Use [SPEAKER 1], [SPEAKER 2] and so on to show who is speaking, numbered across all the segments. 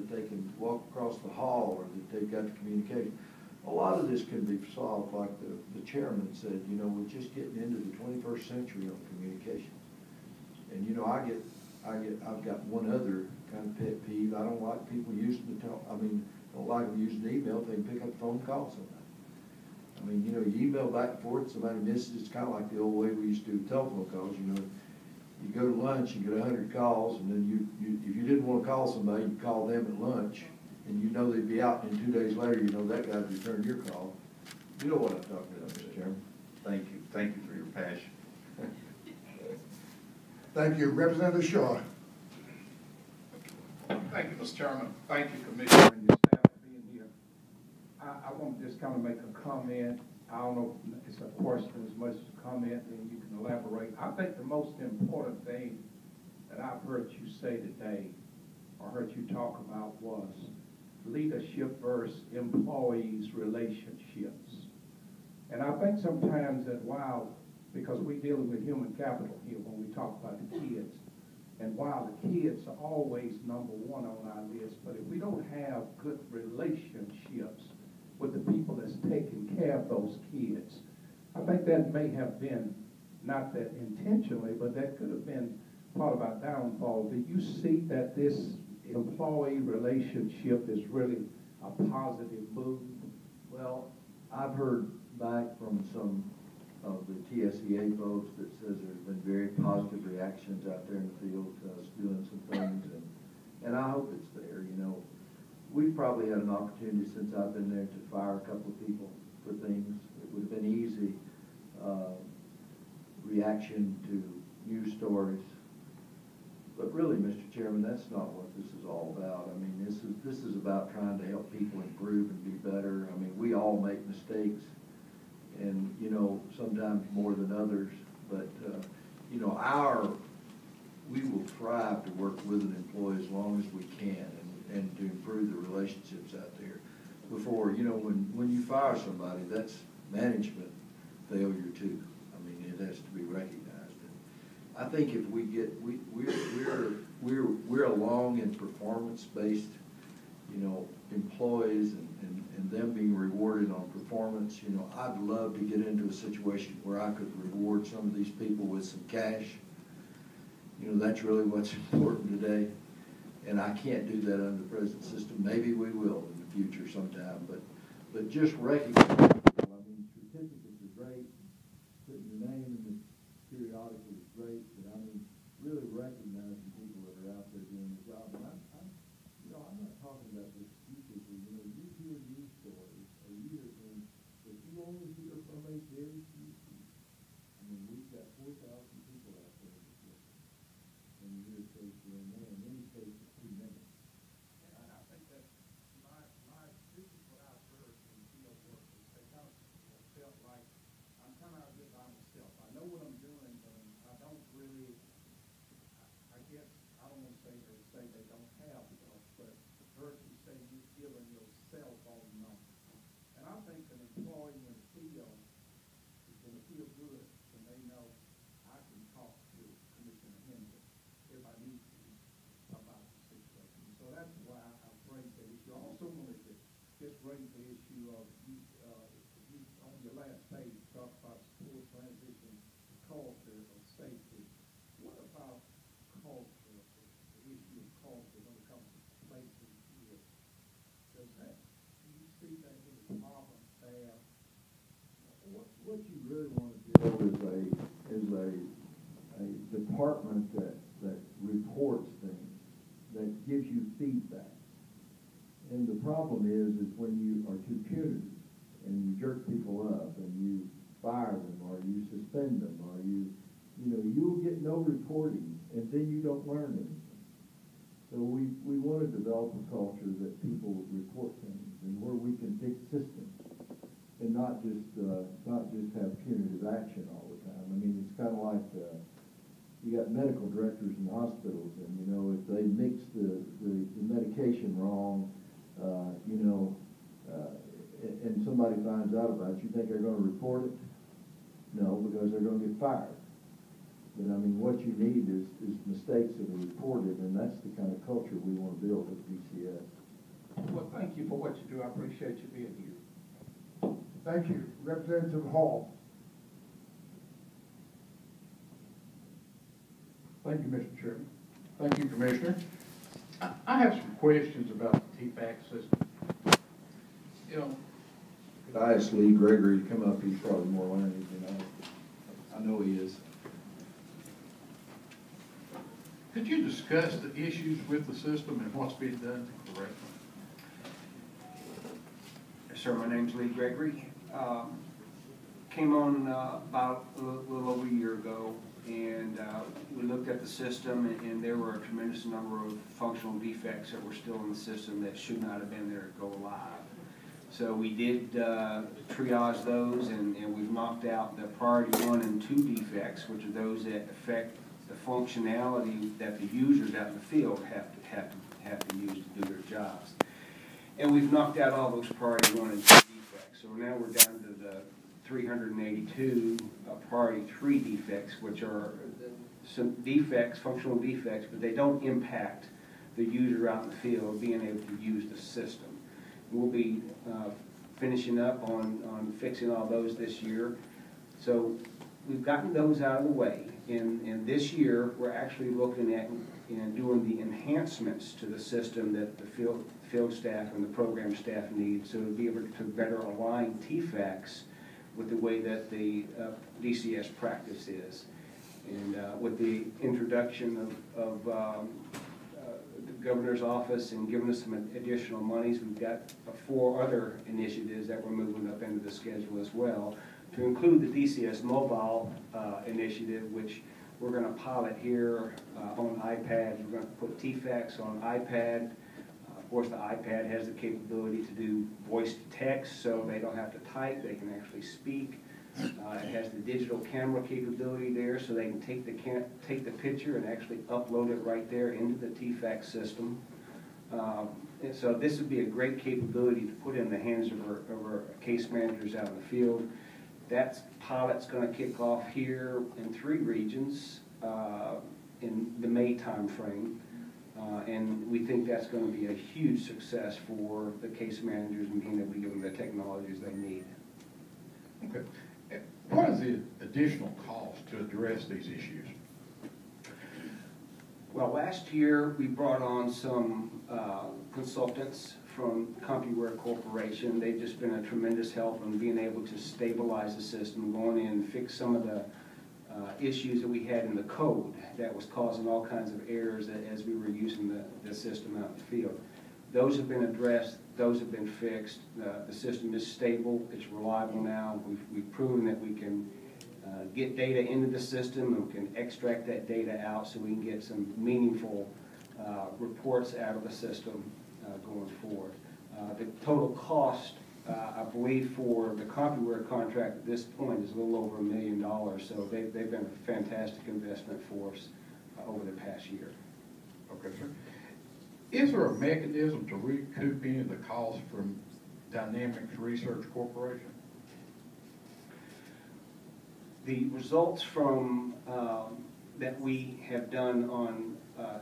[SPEAKER 1] that they can walk across the hall, or that they've got the communication. A lot of this can be solved, like the chairman said, you know, we're just getting into the 21st century on communications. And, you know, I've got one other kind of pet peeve. I don't like people using don't like them using email if they can pick up the phone and call somebody. I mean, you know, you email back and forth, somebody misses, it's kind of like the old way we used to do telephone calls, you know. You go to lunch, you get 100 calls, and then if you didn't want to call somebody, you call them at lunch, and you know they'd be out, and 2 days later, you know that guy's returned your call. You know what I'm talking about, Mr. Chairman.
[SPEAKER 2] Thank you. Thank you for your passion.
[SPEAKER 3] Thank you. Representative Shaw.
[SPEAKER 4] Thank you, Mr. Chairman. Thank you, Commissioner, and your staff for being here. I want to just kind of make a comment. I don't know if it's a question as much as a comment, and you can elaborate. I think the most important thing that I've heard you say today, or heard you talk about, was leadership versus employees' relationships. And I think sometimes that because we're dealing with human capital here when we talk about the kids, and while the kids are always number one on our list, but if we don't have good relationships with the people that's taking care of those kids, I think that may have been, not that intentionally, but that could have been part of our downfall. Do you see that this employee relationship is really a positive move?
[SPEAKER 1] Well, I've heard back from some of the TSEA folks that says there's been very positive reactions out there in the field to us doing some things, and I hope it's there. You know, we've probably had an opportunity since I've been there to fire a couple of people for things. It would have been easy reaction to news stories. But really, Mr. Chairman, that's not what this is all about. I mean, this is about trying to help people improve and be better. I mean, we all make mistakes, and, you know, sometimes more than others. But, you know, we will strive to work with an employee as long as we can and to improve the relationships out there. Before, you know, when you fire somebody, that's management failure too. I mean, it has to be recognized. I think if we get, we're along in performance-based, you know, employees and them being rewarded on performance. You know, I'd love to get into a situation where I could reward some of these people with some cash. You know, that's really what's important today. And I can't do that under the present system. Maybe we will in the future sometime, but just recognize, I mean, certificates are great, putting your name in the periodical is great, but I mean, really recognizing people that are out there doing the job. And you know, I'm not talking about just you people. You know, you hear news stories, or you hear things that you only hear from a very few people. I mean, we've got 4,000 people out there in the system, and you hear cases in there, in many cases, too many.
[SPEAKER 4] And I think that this is what I've heard from field workers. They kind of felt like, I'm kind of out here by myself. I know what I'm doing, but I don't really, I guess, I don't want to say they don't have help, but heard you say you're giving your cell phone number. And I think an employee in the field is going to feel good when they know I can talk to Commissioner Henry if I need to about the situation. So that's why I raised that issue. I also wanted to just raise the issue of you on your last page, talk about school transition, culture of safety. What about culture, the issue of culture when it comes to placing kids? Do you see that as a problem there?
[SPEAKER 1] What you really want to build is a department that reports things, that gives you feedback. And the problem is when you are too punitive and you jerk people up and you fire them or you suspend them or you know, you'll get no reporting and then you don't learn anything. So we want to develop a culture that people report things and where we can fix systems and not just have punitive action all the time. I mean, it's kind of like you got medical directors in hospitals, and you know, if they mix the medication wrong, you know, and somebody finds out about it, you think they're going to report it? No, because they're going to get fired. But I mean, what you need is mistakes that are reported, and that's the kind of culture we want to build at DCS.
[SPEAKER 4] Well, thank you for what you do. I appreciate you being here.
[SPEAKER 3] Thank you. Representative Hall.
[SPEAKER 5] Thank you, Mr. Chairman. Thank you, Commissioner. I have some questions about the TFAC system. You know,
[SPEAKER 1] Could I ask Lee Gregory to come up? He's probably more learned than I know he is.
[SPEAKER 5] could you discuss the issues with the system and what's being done to correct them?
[SPEAKER 6] Yes, sir. My name's Lee Gregory. Came on about a little over a year ago, and we looked at the system, and there were a tremendous number of functional defects that were still in the system that should not have been there to go live. So we did triage those, and we've knocked out the priority 1 and 2 defects, which are those that affect the functionality that the users out in the field have to use to do their jobs. And we've knocked out all those priority 1 and 2 defects. So now we're down to the 382 priority 3 defects, which are some defects, functional defects, but they don't impact the user out in the field being able to use the system. We'll be finishing up on fixing all those this year. So we've gotten those out of the way. And this year, we're actually looking at doing the enhancements to the system that the field staff and the program staff need, so to be able to better align TFACs with the way that the DCS practice is. And with the introduction of the governor's office and giving us some additional monies, we've got 4 other initiatives that we're moving up into the schedule as well, to include the DCS mobile initiative, which we're going to pilot here on iPads. We're going to put TFACs on iPad. Of course, the iPad has the capability to do voice to text, so they don't have to type, they can actually speak. It has the digital camera capability there, so they can take the picture and actually upload it right there into the TFAC system. And so this would be a great capability to put in the hands of our case managers out in the field. That pilot's going to kick off here in 3 regions in the May timeframe. And we think that's going to be a huge success for the case managers and being able to give them the technologies they need.
[SPEAKER 5] Okay. What is the additional cost to address these issues?
[SPEAKER 6] Well, last year we brought on some consultants from CompuWare Corporation. They've just been a tremendous help in being able to stabilize the system, going in and fix some of the issues that we had in the code that was causing all kinds of errors as we were using the system out in the field. Those have been addressed, those have been fixed. The system is stable, it's reliable now. We've proven that we can get data into the system and we can extract that data out so we can get some meaningful reports out of the system going forward. The total cost, I believe, for the CompuWare contract at this point is a little over $1 million, so they've been a fantastic investment for us over the past year.
[SPEAKER 5] Okay, sir. Is there a mechanism to recoup any of the costs from Dynamics Research Corporation?
[SPEAKER 6] The results from that we have done on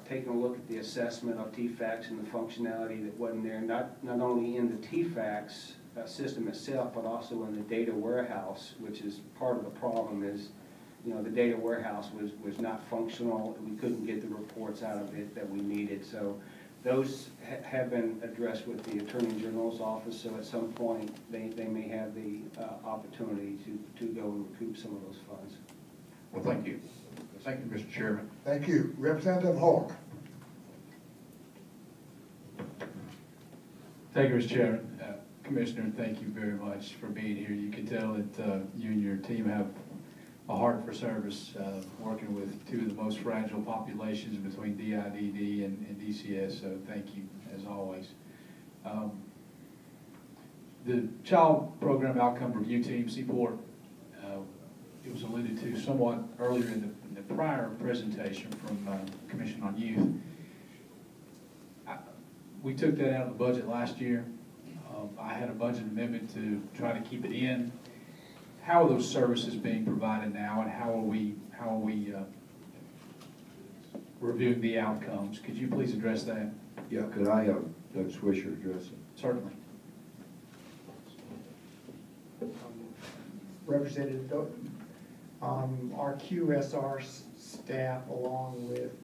[SPEAKER 6] taking a look at the assessment of TFACs and the functionality that wasn't there, not only in the TFACs system itself, but also in the data warehouse, which is part of the problem is, the data warehouse was not functional. We couldn't get the reports out of it that we needed. So those have been addressed with the Attorney General's office, so at some point they may have the opportunity to go and recoup some of those funds.
[SPEAKER 5] Well, thank you. Thank you, Mr. Chairman.
[SPEAKER 3] Thank you. Representative Hawk.
[SPEAKER 7] Thank you, Mr. Chairman. Commissioner, thank you very much for being here. You can tell that you and your team have a heart for service, working with 2 of the most fragile populations between DIDD and DCS, so thank you as always. The Child Program Outcome Review Team, CPORT, it was alluded to somewhat earlier in the prior presentation from Commission on Youth. We took that out of the budget last year. I had a budget amendment to try to keep it in. How are those services being provided now, and how are we reviewing the outcomes. Could you please address that?
[SPEAKER 1] Yeah, could I have Doug Swisher address it?
[SPEAKER 7] Certainly.
[SPEAKER 8] Representative, our QSR staff, along with